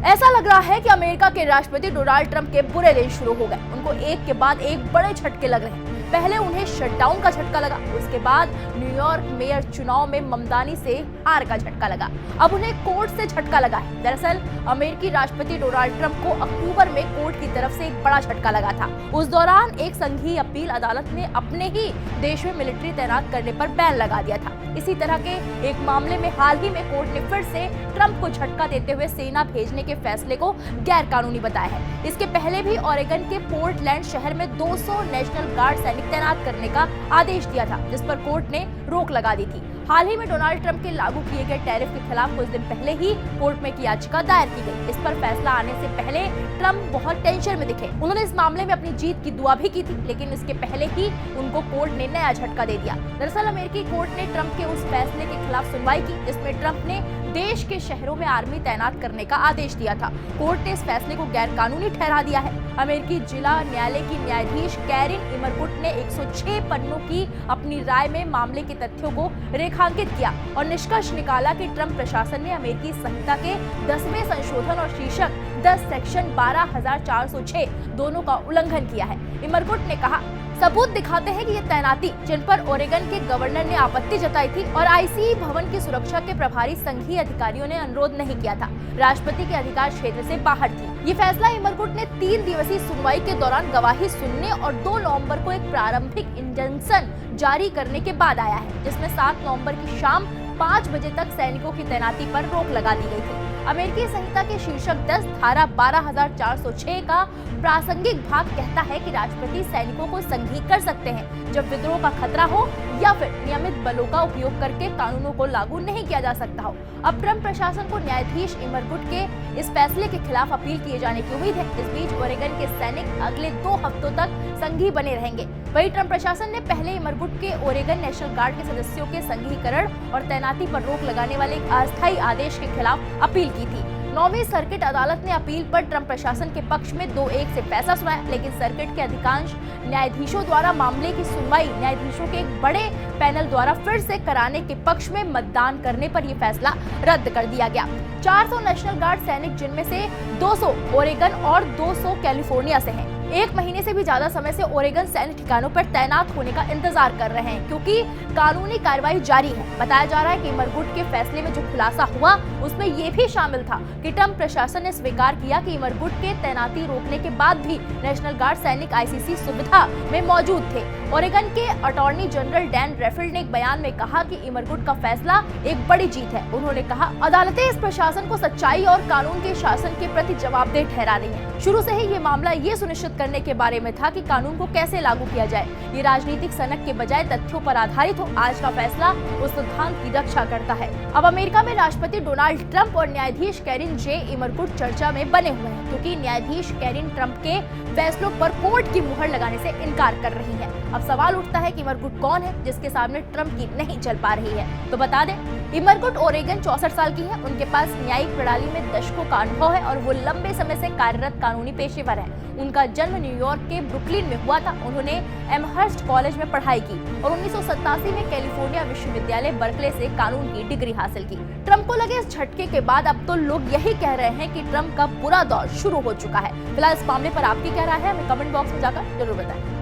ऐसा लग रहा है कि अमेरिका के राष्ट्रपति डोनाल्ड ट्रंप के बुरे दिन शुरू हो गए। उनको एक के बाद एक बड़े झटके लग रहे हैं। पहले उन्हें शटडाउन का झटका लगा, उसके बाद न्यूयॉर्क मेयर चुनाव में ममदानी से हार का झटका लगा, अब उन्हें कोर्ट से झटका लगा है। दरअसल अमेरिकी राष्ट्रपति डोनाल्ड ट्रंप को अक्टूबर में कोर्ट की तरफ से एक बड़ा झटका लगा था। उस दौरान एक संघीय अपील अदालत ने अपने ही देश में मिलिट्री तैनात करने पर बैन लगा दिया था। इसी तरह के एक मामले में हाल ही में कोर्ट ने फिर से ट्रंप को झटका देते हुए सेना भेजने के फैसले को गैर कानूनी बताया है। इसके पहले भी ओरेगन के पोर्टलैंड शहर में 200 नेशनल गार्ड सैनिक तैनात करने का आदेश दिया था, जिस पर कोर्ट ने रोक लगा दी थी। हाल ही में डोनाल्ड ट्रंप के लागू किए गए टैरिफ के खिलाफ कुछ दिन पहले ही कोर्ट में एक याचिका दायर की गई। इस पर फैसला आने से पहले ट्रंप बहुत टेंशन में दिखे। उन्होंने इस मामले में अपनी जीत की दुआ भी की थी, लेकिन इसके पहले ही उनको कोर्ट ने नया झटका दे दिया। दरअसल अमेरिकी कोर्ट ने ट्रंप के उस फैसले के खिलाफ सुनवाई की, जिसमें ट्रंप ने देश के शहरों में आर्मी तैनात करने का आदेश दिया था। कोर्ट ने इस फैसले को गैर कानूनी ठहरा दिया है। अमेरिकी जिला न्यायालय की न्यायाधीश कैरिन इमरकुट ने 106 पन्नों की अपनी राय में मामले के तथ्यों को रेखांकित किया और निष्कर्ष निकाला कि ट्रंप प्रशासन ने अमेरिकी संहिता के 10वें संशोधन और शीर्षक 10 सेक्शन 12406 दोनों का उल्लंघन किया है। इमरकुट ने कहा, सबूत दिखाते हैं कि ये तैनाती, जिन पर ओरेगन के गवर्नर ने आपत्ति जताई थी और आईसीई भवन की सुरक्षा के प्रभारी संघीय अधिकारियों ने अनुरोध नहीं किया था, राष्ट्रपति के अधिकार क्षेत्र से बाहर थी। ये फैसला इमरकुट ने 3 दिवसीय सुनवाई के दौरान गवाही सुनने और 2 नवंबर को एक प्रारंभिक इंजंक्शन जारी करने के बाद आया है, जिसमें 7 नवंबर की शाम 5 बजे तक सैनिकों की तैनाती पर रोक लगा दी गई थी। अमेरिकी संहिता के शीर्षक 10 धारा 12406 का प्रासंगिक भाग कहता है कि राष्ट्रपति सैनिकों को संघी कर सकते हैं जब विद्रोह का खतरा हो या फिर नियमित बलों का उपयोग करके कानूनों को लागू नहीं किया जा सकता हो। अब ट्रंप प्रशासन को न्यायाधीश इमरकुट के इस फैसले के खिलाफ अपील किए जाने की उम्मीद है। इस बीच ओरेगन के सैनिक अगले 2 हफ्तों तक संघी बने रहेंगे। वहीं ट्रंप प्रशासन ने पहले इमरकुट के ओरेगन नेशनल गार्ड के सदस्यों के संघीकरण और तैनाती पर रोक लगाने वाले एक अस्थायी आदेश के खिलाफ अपील की थी। 9वीं सर्किट अदालत ने अपील पर ट्रंप प्रशासन के पक्ष में 2-1 से फैसला सुनाया, लेकिन सर्किट के अधिकांश न्यायाधीशों द्वारा मामले की सुनवाई न्यायाधीशों के एक बड़े पैनल द्वारा फिर से कराने के पक्ष में मतदान करने पर यह फैसला रद्द कर दिया गया। 400 नेशनल गार्ड सैनिक, जिनमें से 200 ओरेगन और 200 कैलिफोर्निया से हैं, 1 महीने से भी ज्यादा समय से ओरेगन सैन्य ठिकानों पर तैनात होने का इंतजार कर रहे हैं, क्योंकि कानूनी कार्रवाई जारी है। बताया जा रहा है कि इमरकुट के फैसले में जो खुलासा हुआ उसमें ये भी शामिल था कि ट्रंप प्रशासन ने स्वीकार किया कि इमरकुट के तैनाती रोकने के बाद भी नेशनल गार्ड सैनिक आईसीसी सुविधा में मौजूद थे। ओरेगन के अटॉर्नी जनरल डैन रेफिल्ड ने एक बयान में कहा कि इमरकुट का फैसला एक बड़ी जीत है। उन्होंने कहा, अदालतें इस प्रशासन को सच्चाई और कानून के शासन के प्रति जवाबदेह ठहरा रही हैं। शुरू से ही ये मामला ये सुनिश्चित करने के बारे में था कि कानून को कैसे लागू किया जाए, ये राजनीतिक सनक के बजाय तथ्यों पर आधारित हो। आज का फैसला उस सिद्धांत की रक्षा करता है। अब अमेरिका में राष्ट्रपति डोनाल्ड ट्रंप और न्यायाधीश कैरिन जे इमरकुट चर्चा में बने हुए हैं, क्योंकि न्यायाधीश कैरिन ट्रंप के फैसलों पर कोर्ट की मुहर लगाने से इनकार कर रही है। अब सवाल उठता है कि इमरकुट कौन है जिसके सामने ट्रंप की नहीं चल पा रही है। तो बता दें, इमरकुट ओरेगन 64 साल की है। उनके पास न्यायिक प्रणाली में दशकों का अनुभव है और वो लंबे समय से कार्यरत कानूनी पेशेवर है। उनका जन्म न्यूयॉर्क के ब्रुकलिन में हुआ था। उन्होंने एमहर्स्ट कॉलेज में पढ़ाई की और 1987 में कैलिफोर्निया विश्वविद्यालय बर्कले से कानून की डिग्री हासिल की। ट्रंप को लगे इस झटके के बाद अब तो लोग यही कह रहे हैं कि ट्रंप का बुरा दौर शुरू हो चुका है। फिलहाल इस मामले पर आपकी क्या राय है, हमें कमेंट बॉक्स में जाकर जरूर बताएं।